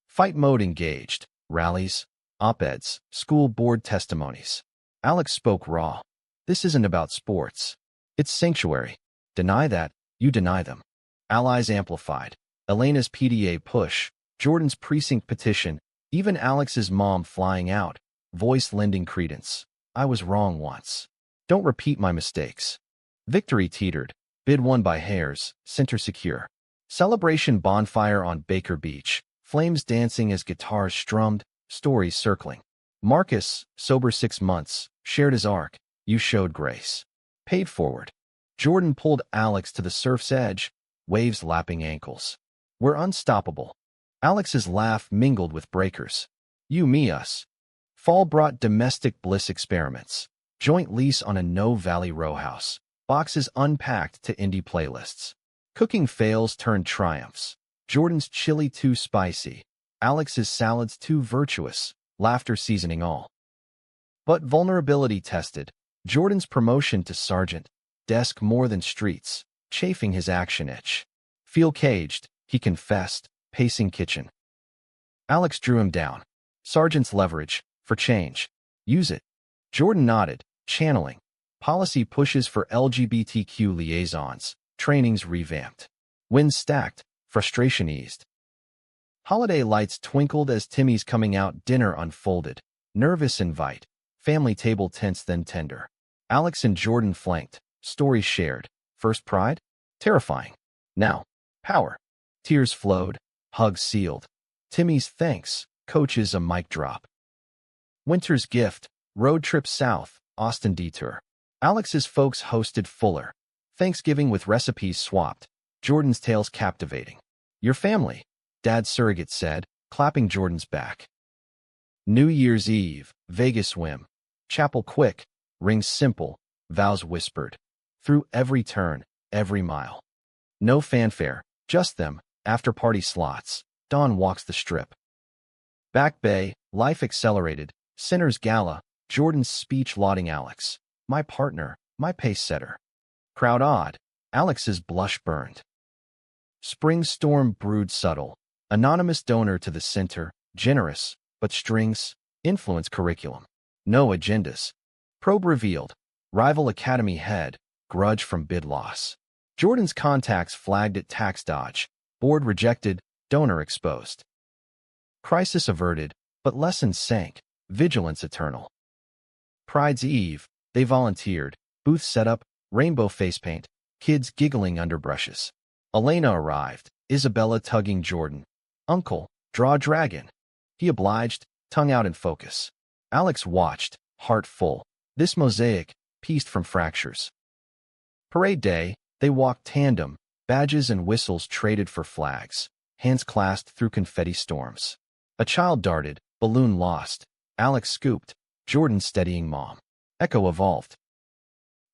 Fight mode engaged. Rallies. Op-eds. School board testimonies. Alex spoke raw. This isn't about sports. It's sanctuary. Deny that, you deny them. Allies amplified. Elena's PDA push. Jordan's precinct petition. Even Alex's mom flying out. Voice lending credence. I was wrong once. Don't repeat my mistakes. Victory teetered. Bid won by hairs. Center secure. Celebration bonfire on Baker Beach. Flames dancing as guitars strummed. Stories circling. Marcus, sober 6 months, shared his arc. You showed grace. Paid forward. Jordan pulled Alex to the surf's edge. Waves lapping ankles. We're unstoppable. Alex's laugh mingled with breakers. You, me, us. Fall brought domestic bliss experiments. Joint lease on a No Valley row house. Boxes unpacked to indie playlists. Cooking fails turned triumphs. Jordan's chili too spicy. Alex's salads too virtuous. Laughter seasoning all. But vulnerability tested. Jordan's promotion to sergeant. Desk more than streets. Chafing his action itch. Feel caged, he confessed, pacing kitchen. Alex drew him down. Sergeant's leverage. For change. Use it. Jordan nodded, channeling. Policy pushes for LGBTQ liaisons. Trainings revamped. Wins stacked. Frustration eased. Holiday lights twinkled as Timmy's coming out dinner unfolded. Nervous invite. Family table tense then tender. Alex and Jordan flanked. Stories shared. First pride? Terrifying. Now, power. Tears flowed. Hugs sealed. Timmy's thanks. Coach's a mic drop. Winter's gift. Road trip south. Austin detour. Alex's folks hosted Fuller. Thanksgiving with recipes swapped. Jordan's tales captivating. Your family, Dad's surrogate said, clapping Jordan's back. New Year's Eve. Vegas whim. Chapel quick. Rings simple. Vows whispered. Through every turn. Every mile. No fanfare. Just them. After-party slots. Dawn walks the strip. Back Bay. Life accelerated. Sinner's Gala. Jordan's speech lauding Alex. My partner. My pace setter. Crowd awed. Alex's blush burned. Spring storm brewed subtle. Anonymous donor to the center. Generous. But strings. Influence curriculum. No agendas. Probe revealed. Rival academy head. Grudge from bid loss. Jordan's contacts flagged at tax dodge. Board rejected. Donor exposed. Crisis averted. But lessons sank. Vigilance eternal. Pride's Eve. They volunteered. Booth setup. Rainbow face paint. Kids giggling under brushes. Elena arrived. Isabella tugging Jordan. Uncle, draw a dragon. He obliged, tongue out in focus. Alex watched, heart full. This mosaic, pieced from fractures. Parade day, they walked tandem, badges and whistles traded for flags, hands clasped through confetti storms. A child darted, balloon lost. Alex scooped, Jordan steadying mom. Echo evolved.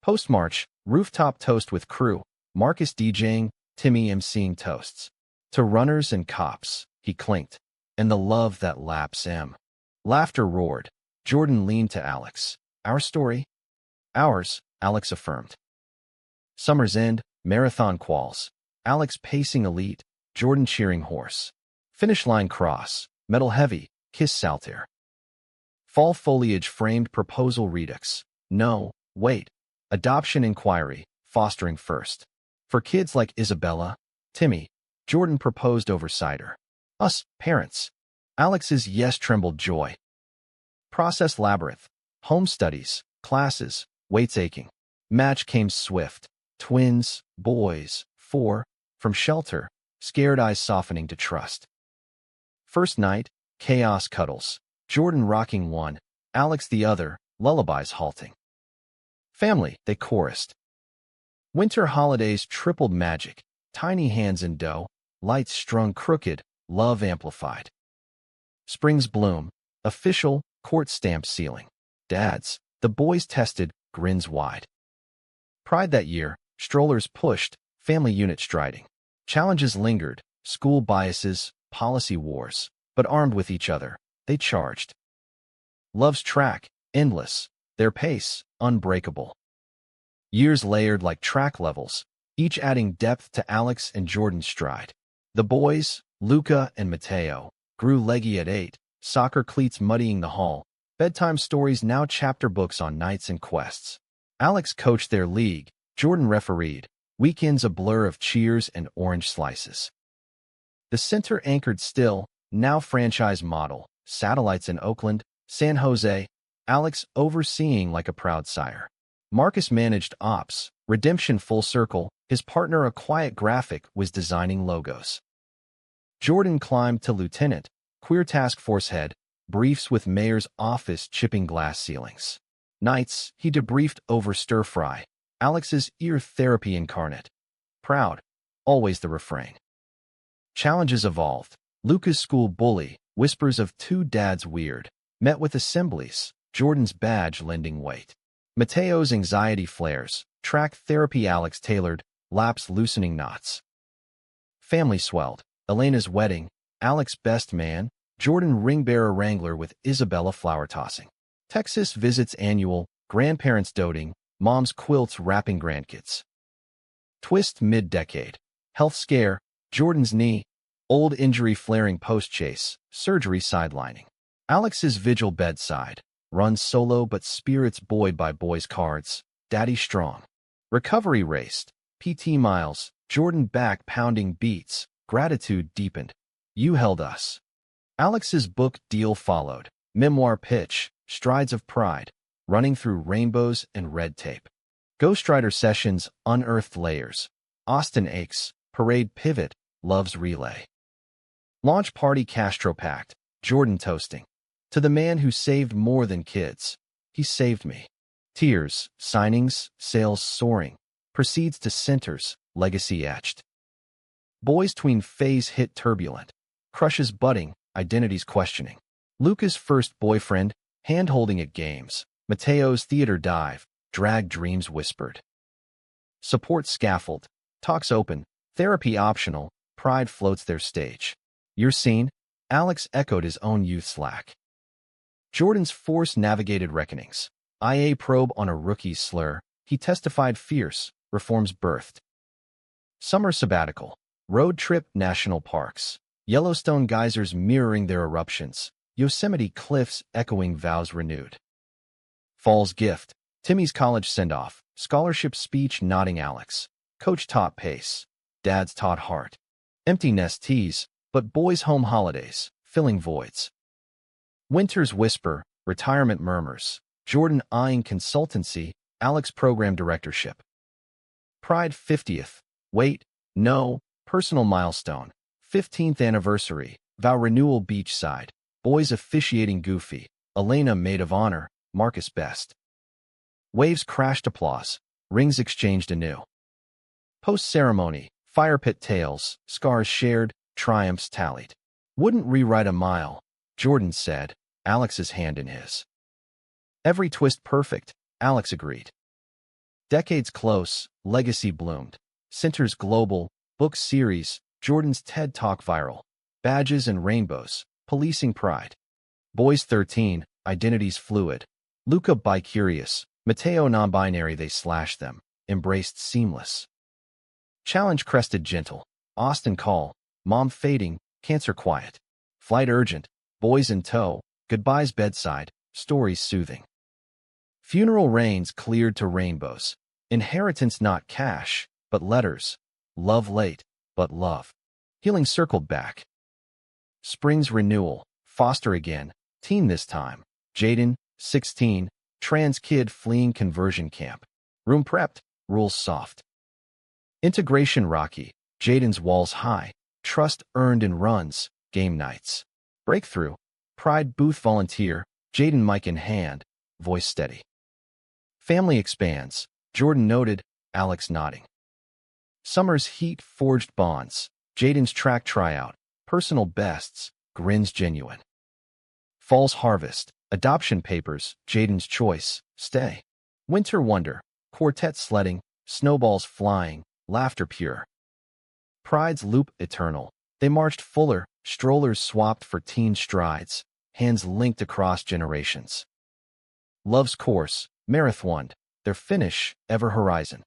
Post-march, rooftop toast with crew, Marcus DJing, Timmy emceeing toasts. To runners and cops, he clinked. And the love that laps em. Laughter roared. Jordan leaned to Alex. Our story? Ours, Alex affirmed. Summer's end, marathon quals. Alex pacing elite, Jordan cheering horse. Finish line cross, metal heavy, kiss saltaire. Fall foliage framed proposal redux. No, wait. Adoption inquiry, fostering first. For kids like Isabella, Timmy, Jordan proposed over cider. Us, parents. Alex's yes trembled joy. Process labyrinth. Home studies, classes, weights aching. Match came swift. Twins, boys, 4, from shelter, scared eyes softening to trust. First night, chaos cuddles. Jordan rocking one, Alex the other, lullabies halting. Family, they chorused. Winter holidays tripled magic. Tiny hands in dough, lights strung crooked, love amplified. Springs bloom, official, court stamp ceiling. Dads, the boys tested, grins wide. Pride that year, strollers pushed, family unit striding. Challenges lingered, school biases, policy wars, but armed with each other, they charged. Love's track, endless, their pace, unbreakable. Years layered like track levels, each adding depth to Alex and Jordan's stride. The boys, Luca and Matteo, grew leggy at 8, soccer cleats muddying the hall, bedtime stories now chapter books on nights and quests. Alex coached their league, Jordan refereed, weekends a blur of cheers and orange slices. The center anchored still, now franchise model, satellites in Oakland, San Jose, Alex overseeing like a proud sire. Marcus managed ops, redemption full circle, his partner a quiet graphic was designing logos. Jordan climbed to lieutenant, queer task force head, briefs with mayor's office chipping glass ceilings. Nights, he debriefed over stir-fry, Alex's ear therapy incarnate. Proud, always the refrain. Challenges evolved. Luca's school bully, whispers of two dads weird, met with assemblies, Jordan's badge lending weight. Matteo's anxiety flares, track therapy Alex tailored, laps loosening knots. Family swelled. Elena's wedding, Alex best man, Jordan ring-bearer wrangler with Isabella flower tossing. Texas visits annual, grandparents doting, mom's quilts wrapping grandkids. Twist mid-decade. Health scare, Jordan's knee, old injury flaring post-chase, surgery sidelining. Alex's vigil bedside, runs solo but spirits buoyed by boys' cards, daddy strong. Recovery raced, PT miles, Jordan back pounding beats, gratitude deepened. You held us. Alex's book deal followed, memoir pitch, strides of pride, running through rainbows and red tape. Ghostwriter sessions unearthed layers. Austin aches, parade pivot, love's relay. Launch party Castro packed, Jordan toasting. To the man who saved more than kids, he saved me. Tears, signings, sales soaring, proceeds to centers, legacy etched. Boys tween phase hit turbulent, crushes budding, identities questioning. Luca's first boyfriend, hand-holding at games. Matteo's theater dive, drag dreams whispered. Support scaffold, talks open, therapy optional, pride floats their stage. You're seen? Alex echoed his own youth slack. Jordan's force-navigated reckonings. IA probe on a rookie's slur, he testified fierce, reforms birthed. Summer sabbatical, road trip national parks, Yellowstone geysers mirroring their eruptions, Yosemite cliffs echoing vows renewed. Fall's gift, Timmy's college send-off, scholarship speech nodding Alex, coach taught pace, dad's taught heart. Empty nest tease, but boys' home holidays, filling voids. Winter's whisper, retirement murmurs, Jordan eyeing consultancy, Alex program directorship. Pride 50th, wait, no, personal milestone, 15th anniversary, vow renewal beachside, boys officiating goofy, Elena maid of honor, Marcus best. Waves crashed applause, rings exchanged anew. Post-ceremony, fire pit tales, scars shared, triumphs tallied. Wouldn't rewrite a mile, Jordan said, Alex's hand in his. Every twist perfect, Alex agreed. Decades close, legacy bloomed. Centers global, book series, Jordan's TED Talk viral. Badges and rainbows, policing pride. Boys 13, identities fluid. Luca bi-curious, Matteo non-binary they slashed them, embraced seamless. Challenge crested gentle, Austin call, mom fading, cancer quiet. Flight urgent, boys in tow, goodbyes bedside, stories soothing. Funeral rains cleared to rainbows. Inheritance not cash, but letters. Love late, but love. Healing circled back. Spring's renewal, foster again, teen this time. Jaden, 16, trans kid fleeing conversion camp. Room prepped, rules soft. Integration rocky, Jaden's walls high. Trust earned in runs, game nights. Breakthrough, pride booth volunteer, Jaden mic in hand, voice steady. Family expands. Jordan noted, Alex nodding. Summer's heat forged bonds. Jaden's track tryout. Personal bests. Grins genuine. Fall's harvest. Adoption papers. Jaden's choice. Stay. Winter wonder. Quartet sledding. Snowballs flying. Laughter pure. Pride's loop eternal. They marched fuller. Strollers swapped for teen strides. Hands linked across generations. Love's course. Marathoned. Their finish. Ever horizon.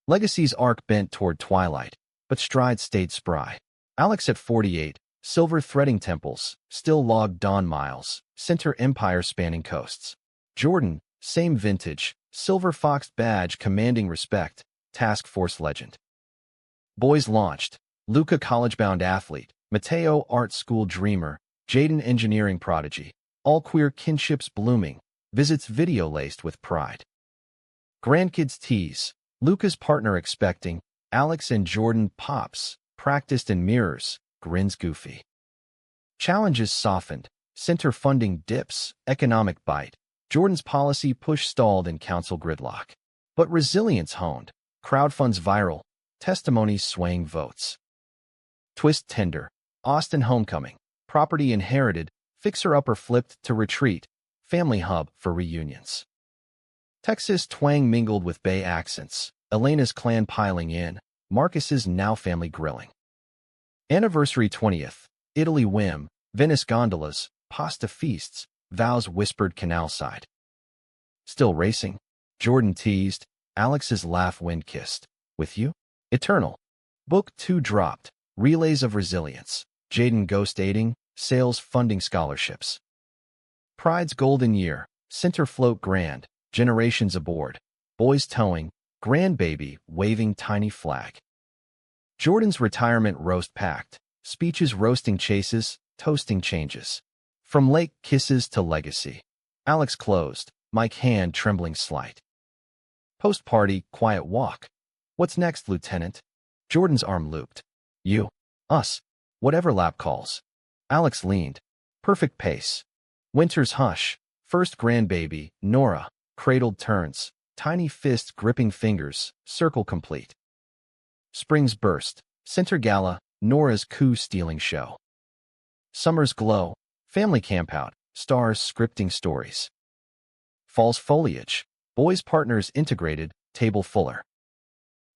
Legacy's arc bent toward twilight, but stride stayed spry. Alex at 48, silver threading temples, still logged dawn miles, center empire spanning coasts. Jordan, same vintage, silver foxed badge commanding respect, task force legend. Boys launched, Luca college-bound athlete, Mateo art school dreamer, Jaden engineering prodigy, all queer kinships blooming, visits video laced with pride. Grandkids tease, Luca's partner expecting, Alex and Jordan pops, practiced in mirrors, grins goofy. Challenges softened, center funding dips, economic bite, Jordan's policy push stalled in council gridlock. But resilience honed, crowdfunds viral, testimonies swaying votes. Twist tender, Austin homecoming, property inherited, fixer-upper flipped to retreat, family hub for reunions. Texas twang mingled with Bay accents, Elena's clan piling in, Marcus's now family grilling. Anniversary 20th, Italy whim, Venice gondolas, pasta feasts, vows whispered canal side. Still racing? Jordan teased, Alex's laugh wind-kissed. With you? Eternal. Book 2 dropped, Relays of Resilience, Jaden ghost aiding, sales funding scholarships. Pride's golden year, center float grand, generations aboard, boys towing, grandbaby waving tiny flag. Jordan's retirement roast packed, speeches roasting chases, toasting changes. From lake kisses to legacy. Alex closed, mic hand trembling slight. Post-party, quiet walk. What's next, Lieutenant? Jordan's arm looped. You. Us. Whatever lap calls. Alex leaned. Perfect pace. Winter's hush. First grandbaby, Nora. Cradled turns, tiny fist gripping fingers, circle complete. Spring's burst, center gala, Nora's coup-stealing show. Summer's glow, family campout, stars scripting stories. Fall's foliage, boys partners integrated, table fuller.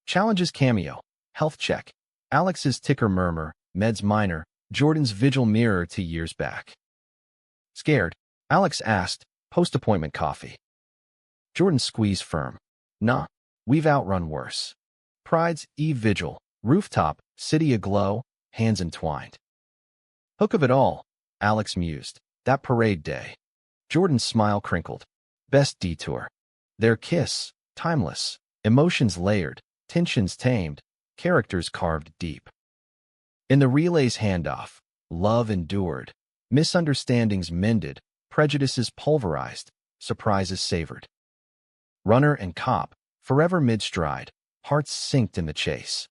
Challenges cameo, health check, Alex's ticker murmur, meds minor, Jordan's vigil mirror to years back. Scared, Alex asked, post-appointment coffee. Jordan squeezed firm. Nah, we've outrun worse. Pride's eve vigil, rooftop, city aglow, hands entwined. Hook of it all, Alex mused, that parade day. Jordan's smile crinkled. Best detour. Their kiss, timeless, emotions layered, tensions tamed, characters carved deep. In the relay's handoff, love endured, misunderstandings mended, prejudices pulverized, surprises savored. Runner and cop, forever mid-stride, hearts synced in the chase.